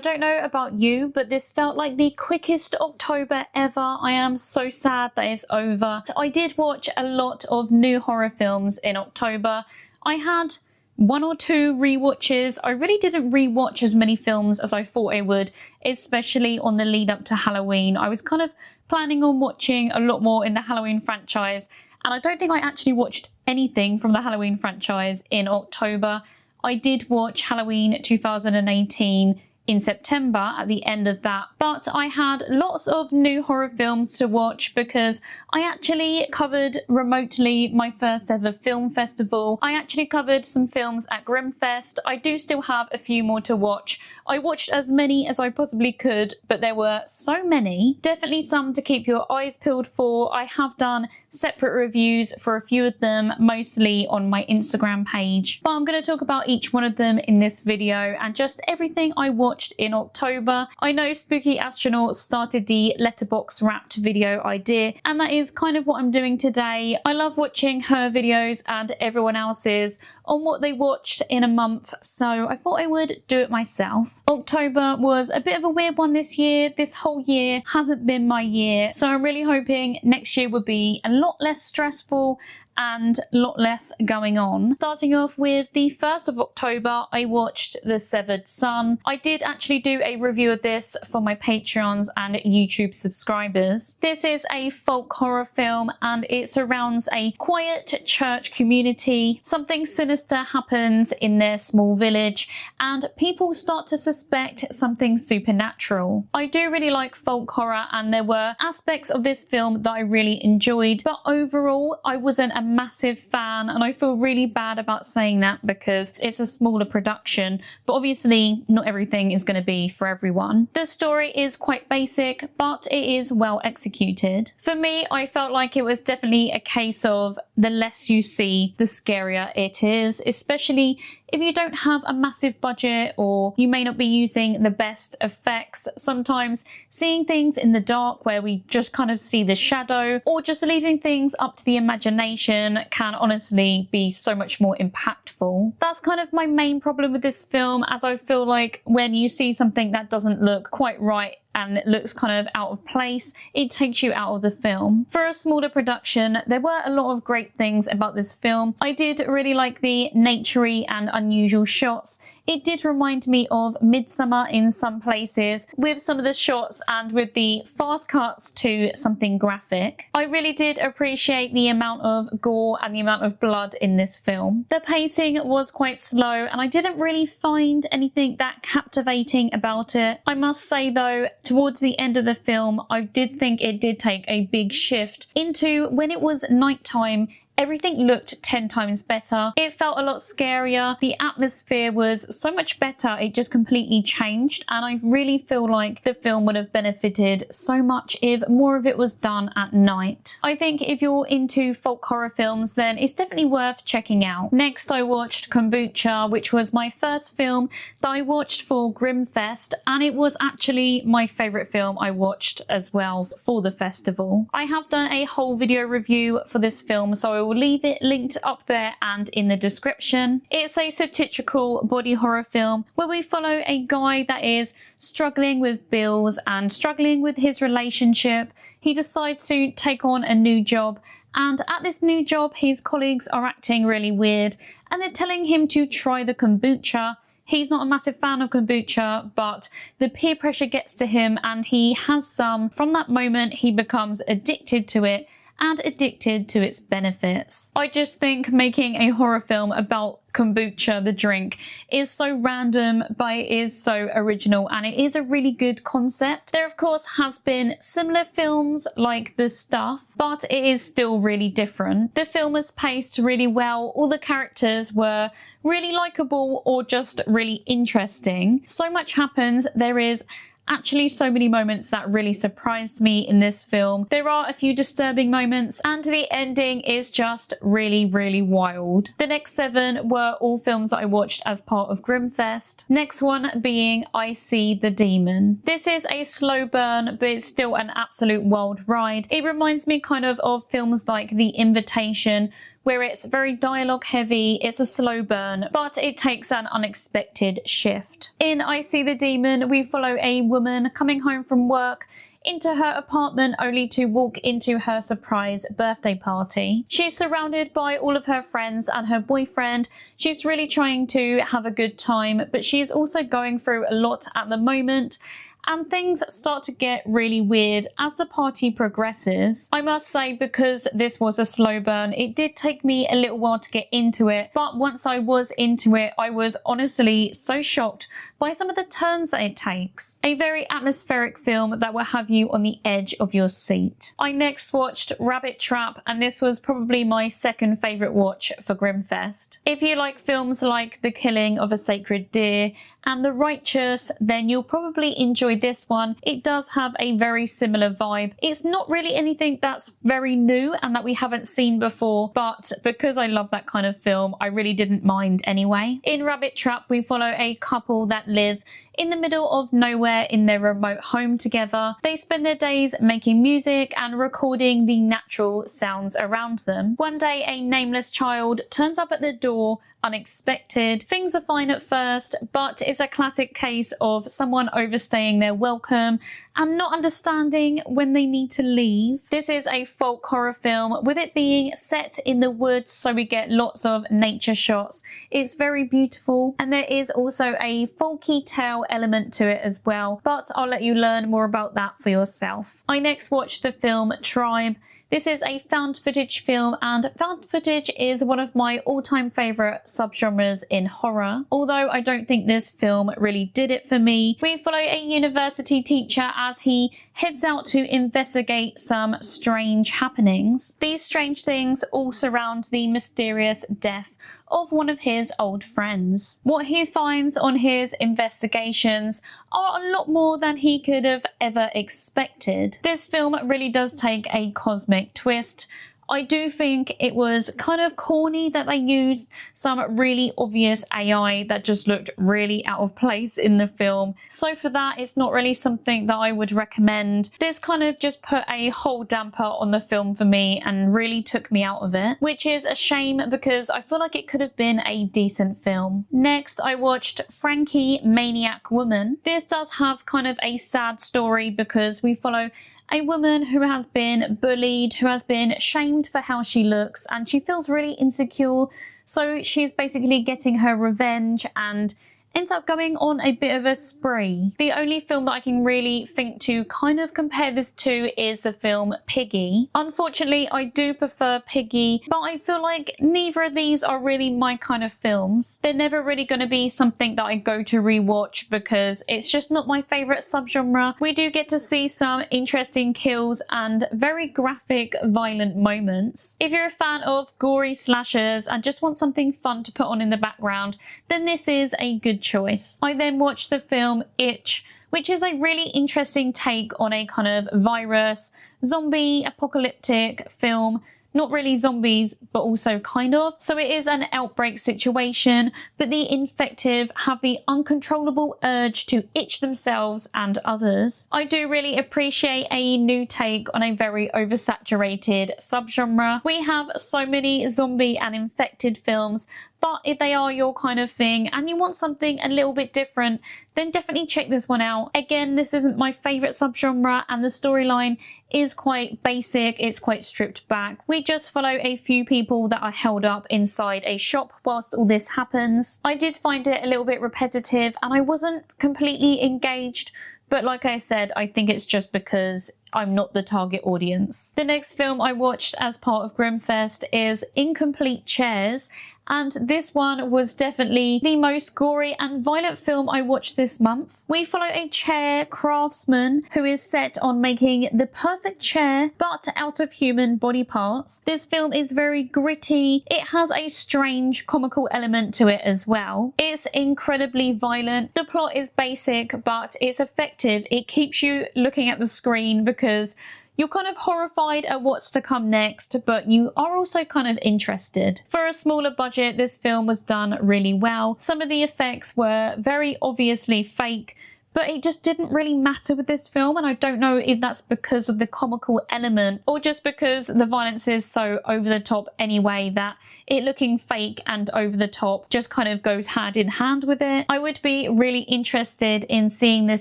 don't know about you, but this felt like the quickest October ever. I am so sad that it's over. I did watch a lot of new horror films in October. I had 1 or 2 rewatches. I really didn't rewatch as many films as I thought I would, especially on the lead up to Halloween. I was kind of planning on watching a lot more in the Halloween franchise, and I don't think I actually watched anything from the Halloween franchise in October. I did watch Halloween 2018 in September at the end of that, but I had lots of new horror films to watch because I actually covered remotely my first ever film festival. I actually covered some films at Grimmfest. I do still have a few more to watch. I watched as many as I possibly could, but there were so many. Definitely some to keep your eyes peeled for. I have done separate reviews for a few of them, mostly on my Instagram page, but I'm going to talk about each one of them in this video and just everything I watched in October. I know Spooky Astronaut started the Letterboxd Wrapped video idea, and that is kind of what I'm doing today. I love watching her videos and everyone else's on what they watched in a month, so I thought I would do it myself. October was a bit of a weird one this year. This whole year hasn't been my year, so I'm really hoping next year will be a lot less stressful and a lot less going on. Starting off with the 1st of October, I watched The Severed Son. I did actually do a review of this for my Patreons and YouTube subscribers. This is a folk horror film and it surrounds a quiet church community. Something sinister happens in their small village and people start to suspect something supernatural. I do really like folk horror and there were aspects of this film that I really enjoyed, but overall I wasn't a massive fan, and I feel really bad about saying that because it's a smaller production, but obviously not everything is going to be for everyone. The story is quite basic, but it is well executed. For me, I felt like it was definitely a case of the less you see, the scarier it is, especially if you don't have a massive budget or you may not be using the best effects. Sometimes seeing things in the dark where we just kind of see the shadow or just leaving things up to the imagination can honestly be so much more impactful. That's kind of my main problem with this film, as I feel like when you see something that doesn't look quite right and it looks kind of out of place, it takes you out of the film. For a smaller production, there were a lot of great things about this film. I did really like the naturey and unusual shots. It did remind me of Midsummer in some places, with some of the shots and with the fast cuts to something graphic. I really did appreciate the amount of gore and the amount of blood in this film. The pacing was quite slow and I didn't really find anything that captivating about it. I must say though, towards the end of the film, I did think it did take a big shift into when it was nighttime. Everything looked 10 times better. It felt a lot scarier. The atmosphere was so much better. It just completely changed. And I really feel like the film would have benefited so much if more of it was done at night. I think if you're into folk horror films, then it's definitely worth checking out. Next, I watched Kombucha, which was my first film that I watched for Grimmfest. And it was actually my favorite film I watched as well for the festival. I have done a whole video review for this film, so I will leave it linked up there and in the description. It's a satirical body horror film where we follow a guy that is struggling with bills and struggling with his relationship. He decides to take on a new job, and at this new job his colleagues are acting really weird and they're telling him to try the kombucha. He's not a massive fan of kombucha, but the peer pressure gets to him and he has some. From that moment he becomes addicted to it and addicted to its benefits. I just think making a horror film about kombucha, the drink, is so random, but it is so original and it is a really good concept. There of course has been similar films like The Stuff, but it is still really different. The film was paced really well. All the characters were really likable or just really interesting. So much happens. There is actually so many moments that really surprised me in this film. There are a few disturbing moments and the ending is just really, really wild. The next 7 were all films that I watched as part of Grimmfest. Next one being I See the Demon. This is a slow burn, but it's still an absolute wild ride. It reminds me kind of films like The Invitation, where it's very dialogue heavy, it's a slow burn, but it takes an unexpected shift. In I See the Demon, we follow a woman coming home from work into her apartment only to walk into her surprise birthday party. She's surrounded by all of her friends and her boyfriend. She's really trying to have a good time, but she's also going through a lot at the moment, and things start to get really weird as the party progresses. I must say, because this was a slow burn, it did take me a little while to get into it, but once I was into it, I was honestly so shocked by some of the turns that it takes. A very atmospheric film that will have you on the edge of your seat. I next watched Rabbit Trap, and this was probably my second favourite watch for Grimmfest. If you like films like The Killing of a Sacred Deer and The Righteous, then you'll probably enjoy this one. It does have a very similar vibe. It's not really anything that's very new and that we haven't seen before, but because I love that kind of film, I really didn't mind anyway. In Rabbit Trap, we follow a couple that live in the middle of nowhere in their remote home together. They spend their days making music and recording the natural sounds around them. One day, a nameless child turns up at the door unexpected. Things are fine at first, but it's a classic case of someone overstaying their welcome and not understanding when they need to leave. This is a folk horror film, with it being set in the woods, so we get lots of nature shots. It's very beautiful, and there is also a folky tale element to it as well, but I'll let you learn more about that for yourself. I next watched the film Tribe. This is a found footage film, and found footage is one of my all-time favourite subgenres in horror. Although I don't think this film really did it for me. We follow a university teacher as he heads out to investigate some strange happenings. These strange things all surround the mysterious death of one of his old friends. What he finds on his investigations are a lot more than he could have ever expected. This film really does take a cosmic twist. I do think it was kind of corny that they used some really obvious AI that just looked really out of place in the film. So for that, it's not really something that I would recommend. This kind of just put a whole damper on the film for me and really took me out of it, which is a shame because I feel like it could have been a decent film. Next, I watched Frankie, Maniac Woman. This does have kind of a sad story because we follow a woman who has been bullied, who has been shamed for how she looks, and she feels really insecure. So she's basically getting her revenge and ends up going on a bit of a spree. The only film that I can really think to kind of compare this to is the film Piggy. Unfortunately, I do prefer Piggy, but I feel like neither of these are really my kind of films. They're never really going to be something that I go to rewatch because it's just not my favourite subgenre. We do get to see some interesting kills and very graphic, violent moments. If you're a fan of gory slashers and just want something fun to put on in the background, then this is a good choice. I then watched the film Itch, which is a really interesting take on a kind of virus, zombie, apocalyptic film. Not really zombies, but also kind of. So it is an outbreak situation, but the infected have the uncontrollable urge to itch themselves and others. I do really appreciate a new take on a very oversaturated subgenre. We have so many zombie and infected films, but if they are your kind of thing and you want something a little bit different, then definitely check this one out. Again, this isn't my favourite subgenre and the storyline is quite basic, it's quite stripped back. We just follow a few people that are held up inside a shop whilst all this happens. I did find it a little bit repetitive and I wasn't completely engaged, but like I said, I think it's just because I'm not the target audience. The next film I watched as part of Grimmfest is Incomplete Chairs, and this one was definitely the most gory and violent film I watched this month. We follow a chair craftsman who is set on making the perfect chair but out of human body parts. This film is very gritty. It has a strange comical element to it as well. It's incredibly violent. The plot is basic but it's effective. It keeps you looking at the screen because you're kind of horrified at what's to come next, but you are also kind of interested. For a smaller budget, this film was done really well. Some of the effects were very obviously fake, but it just didn't really matter with this film, and I don't know if that's because of the comical element or just because the violence is so over the top anyway that it looking fake and over the top just kind of goes hand in hand with it. I would be really interested in seeing this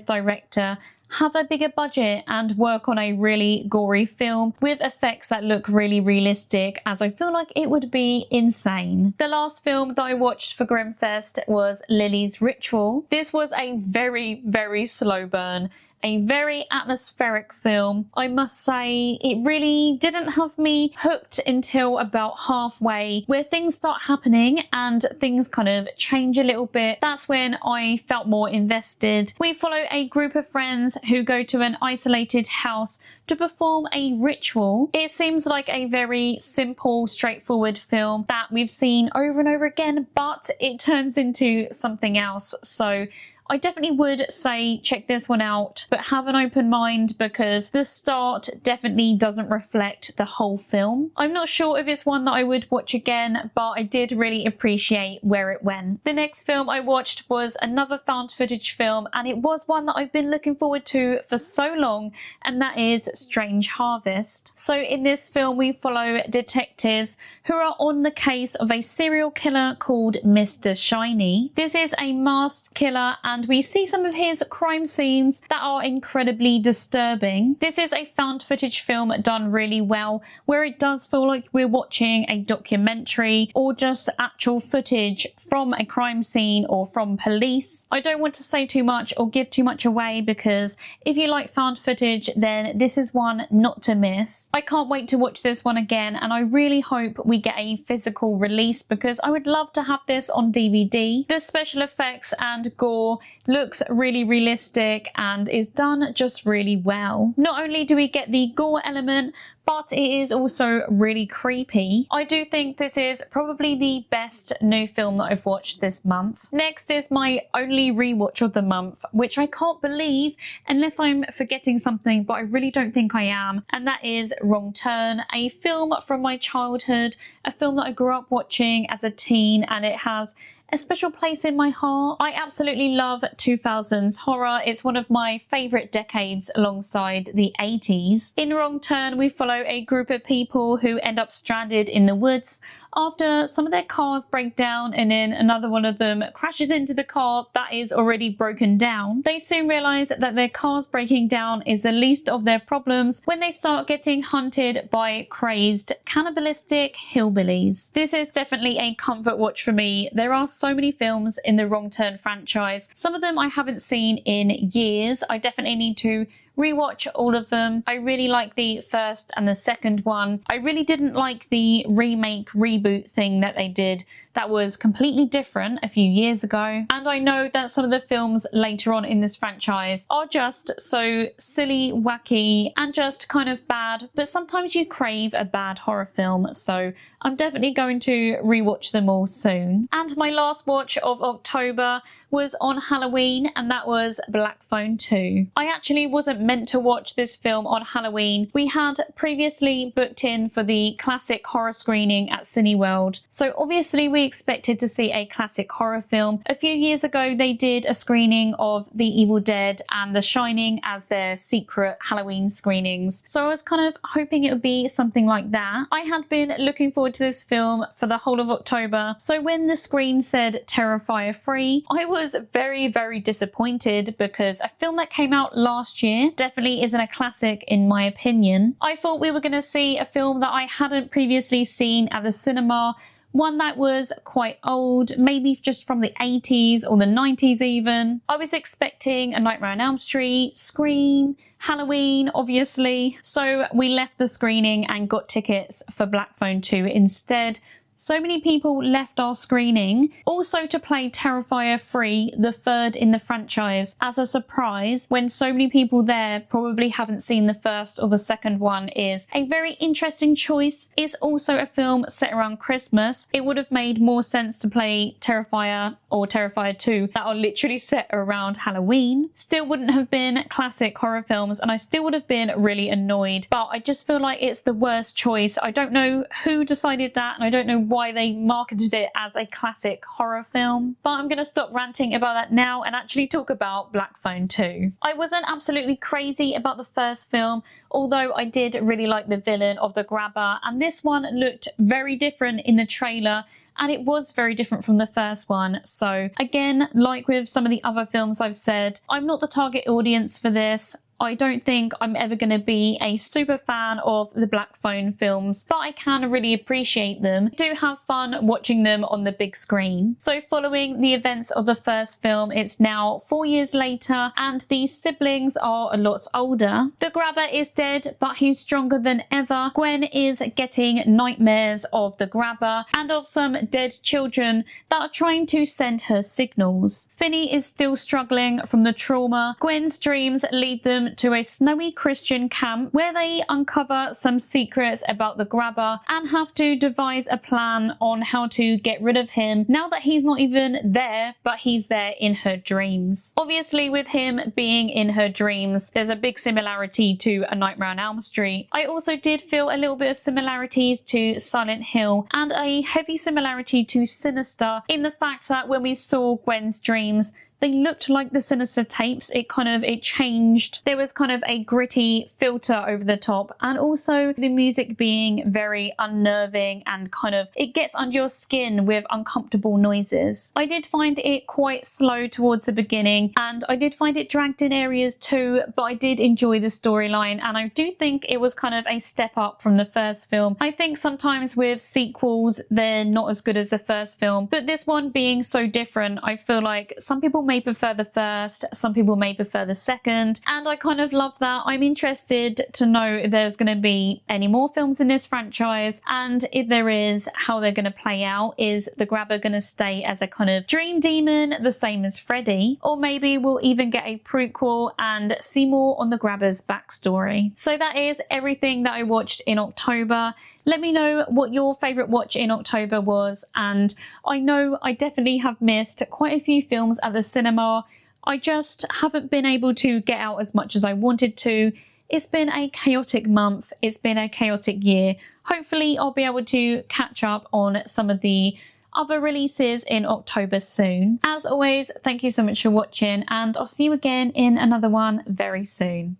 director have a bigger budget and work on a really gory film with effects that look really realistic, as I feel like it would be insane. The last film that I watched for Grimmfest was Lily's Ritual. This was a very, very slow burn. A very atmospheric film. I must say it really didn't have me hooked until about halfway, where things start happening and things kind of change a little bit. That's when I felt more invested. We follow a group of friends who go to an isolated house to perform a ritual. It seems like a very simple, straightforward film that we've seen over and over again, but it turns into something else. So I definitely would say check this one out, but have an open mind because the start definitely doesn't reflect the whole film. I'm not sure if it's one that I would watch again, but I did really appreciate where it went. The next film I watched was another found footage film, and it was one that I've been looking forward to for so long, and that is Strange Harvest. So in this film we follow detectives who are on the case of a serial killer called Mr. Shiny. This is a masked killer, and we see some of his crime scenes that are incredibly disturbing. This is a found footage film done really well, where it does feel like we're watching a documentary or just actual footage from a crime scene or from police. I don't want to say too much or give too much away because if you like found footage, then this is one not to miss. I can't wait to watch this one again, and I really hope we get a physical release because I would love to have this on DVD. The special effects and gore looks really realistic and is done just really well. Not only do we get the gore element, but it is also really creepy. I do think this is probably the best new film that I've watched this month. Next is my only rewatch of the month, which I can't believe unless I'm forgetting something, but I really don't think I am, and that is Wrong Turn, a film from my childhood, a film that I grew up watching as a teen, and it has a special place in my heart. I absolutely love 2000s horror. It's one of my favourite decades alongside the 80s. In Wrong Turn, we follow a group of people who end up stranded in the woods after some of their cars break down, and then another one of them crashes into the car that is already broken down. They soon realise that their cars breaking down is the least of their problems when they start getting hunted by crazed, cannibalistic hillbillies. This is definitely a comfort watch for me. There are so many films in the Wrong Turn franchise. Some of them I haven't seen in years. I definitely need to rewatch all of them. I really like the first and the second one. I really didn't like the remake reboot thing that they did. That was completely different a few years ago. And I know that some of the films later on in this franchise are just so silly, wacky, and just kind of bad. But sometimes you crave a bad horror film, so I'm definitely going to rewatch them all soon. And my last watch of October was on Halloween, and that was Black Phone 2. I actually wasn't meant to watch this film on Halloween. We had previously booked in for the classic horror screening at Cineworld, so obviously we expected to see a classic horror film. A few years ago they did a screening of The Evil Dead and The Shining as their secret Halloween screenings, so I was kind of hoping it would be something like that. I had been looking forward to this film for the whole of October, so when the screen said Terrifier free, I was very, very disappointed because a film that came out last year definitely isn't a classic in my opinion. I thought we were going to see a film that I hadn't previously seen at the cinema, one that was quite old, maybe just from the 80s or the 90s even. I was expecting A Nightmare on Elm Street, Scream, Halloween, obviously. So we left the screening and got tickets for Black Phone 2 instead. So many people left our screening also to play Terrifier free, the third in the franchise, as a surprise when so many people there probably haven't seen the first or the second one is a very interesting choice. It's also a film set around Christmas. It would have made more sense to play Terrifier or Terrifier 2 that are literally set around Halloween. Still wouldn't have been classic horror films, and I still would have been really annoyed, but I just feel like it's the worst choice. I don't know who decided that, and I don't know why they marketed it as a classic horror film. But I'm going to stop ranting about that now and actually talk about Black Phone 2. I wasn't absolutely crazy about the first film, although I did really like the villain of the grabber, and this one looked very different in the trailer. And it was very different from the first one. So again, like with some of the other films I've said, I'm not the target audience for this. I don't think I'm ever going to be a super fan of the Black Phone films, but I can really appreciate them. I do have fun watching them on the big screen. So following the events of the first film, it's now 4 years later and the siblings are a lot older. The grabber is dead, but he's stronger than ever. Gwen is getting nightmares of the grabber and of some dead children that are trying to send her signals. Finney is still struggling from the trauma. Gwen's dreams lead them to a snowy Christian camp where they uncover some secrets about the grabber and have to devise a plan on how to get rid of him now that he's not even there, but he's there in her dreams. Obviously, with him being in her dreams, there's a big similarity to A Nightmare on Elm Street. I also did feel a little bit of similarities to Silent Hill and a heavy similarity to Sinister in the fact that when we saw Gwen's dreams, they looked like the Sinister tapes. It changed. There was kind of a gritty filter over the top, and also the music being very unnerving and it gets under your skin with uncomfortable noises. I did find it quite slow towards the beginning, and I did find it dragged in areas too, but I did enjoy the storyline, and I do think it was kind of a step up from the first film. I think sometimes with sequels, they're not as good as the first film, but this one being so different, I feel like some people may prefer the first, some people may prefer the second, and I kind of love that. I'm interested to know if there's going to be any more films in this franchise, and if there is, how they're going to play out. Is the grabber going to stay as a kind of dream demon, the same as Freddy, or maybe we'll even get a prequel and see more on the grabber's backstory. So that is everything that I watched in October. Let me know what your favourite watch in October was, and I know I definitely have missed quite a few films at the cinema. I just haven't been able to get out as much as I wanted to. It's been a chaotic month, it's been a chaotic year. Hopefully I'll be able to catch up on some of the other releases in October soon. As always, thank you so much for watching, and I'll see you again in another one very soon.